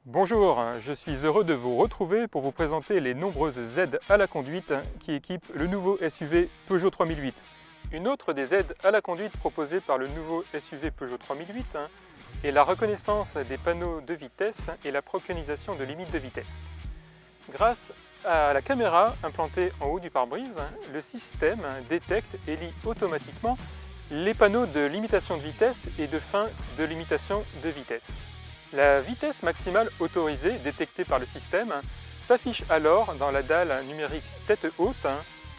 Bonjour, je suis heureux de vous retrouver pour vous présenter les nombreuses aides à la conduite qui équipent le nouveau SUV Peugeot 3008. Une autre des aides à la conduite proposées par le nouveau SUV Peugeot 3008 est la reconnaissance des panneaux de vitesse et la préconisation de limites de vitesse. Grâce à la caméra implantée en haut du pare-brise, le système détecte et lit automatiquement les panneaux de limitation de vitesse et de fin de limitation de vitesse. La vitesse maximale autorisée détectée par le système s'affiche alors dans la dalle numérique tête haute,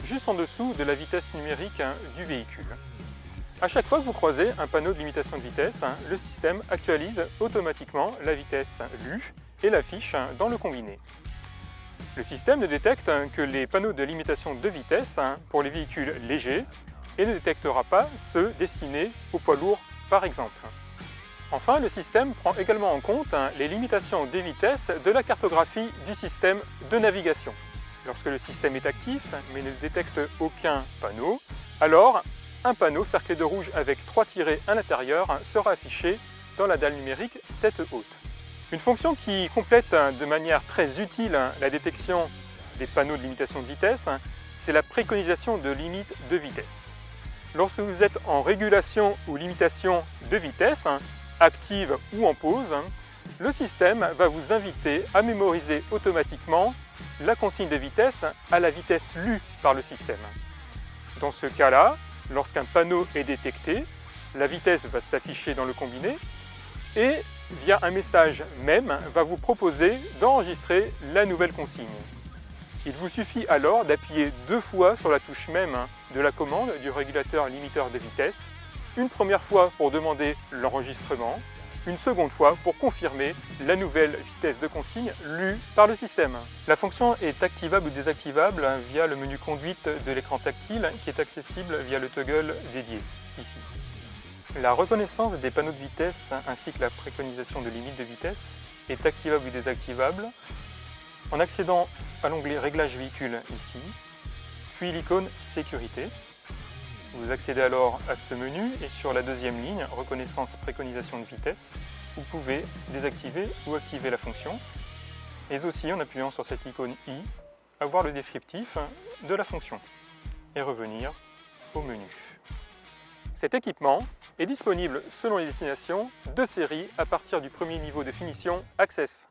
juste en dessous de la vitesse numérique du véhicule. À chaque fois que vous croisez un panneau de limitation de vitesse, le système actualise automatiquement la vitesse lue et l'affiche dans le combiné. Le système ne détecte que les panneaux de limitation de vitesse pour les véhicules légers et ne détectera pas ceux destinés aux poids lourds par exemple. Enfin, le système prend également en compte les limitations des vitesses de la cartographie du système de navigation. Lorsque le système est actif mais ne détecte aucun panneau, alors un panneau cerclé de rouge avec 3 tirets à l'intérieur sera affiché dans la dalle numérique tête haute. Une fonction qui complète de manière très utile la détection des panneaux de limitation de vitesse, c'est la préconisation de limites de vitesse. Lorsque vous êtes en régulation ou limitation de vitesse, active ou en pause, le système va vous inviter à mémoriser automatiquement la consigne de vitesse à la vitesse lue par le système. Dans ce cas-là, lorsqu'un panneau est détecté, la vitesse va s'afficher dans le combiné et, via un message MEM, va vous proposer d'enregistrer la nouvelle consigne. Il vous suffit alors d'appuyer 2 fois sur la touche MEM de la commande du régulateur limiteur de vitesse, une première fois pour demander l'enregistrement, une seconde fois pour confirmer la nouvelle vitesse de consigne lue par le système. La fonction est activable ou désactivable via le menu conduite de l'écran tactile qui est accessible via le toggle dédié, ici. La reconnaissance des panneaux de vitesse ainsi que la préconisation de limites de vitesse est activable ou désactivable en accédant à l'onglet Réglages véhicule ici, puis l'icône Sécurité. Vous accédez alors à ce menu et sur la deuxième ligne, reconnaissance préconisation de vitesse, vous pouvez désactiver ou activer la fonction, et aussi en appuyant sur cette icône I, avoir le descriptif de la fonction et revenir au menu. Cet équipement est disponible selon les destinations de série à partir du premier niveau de finition Access.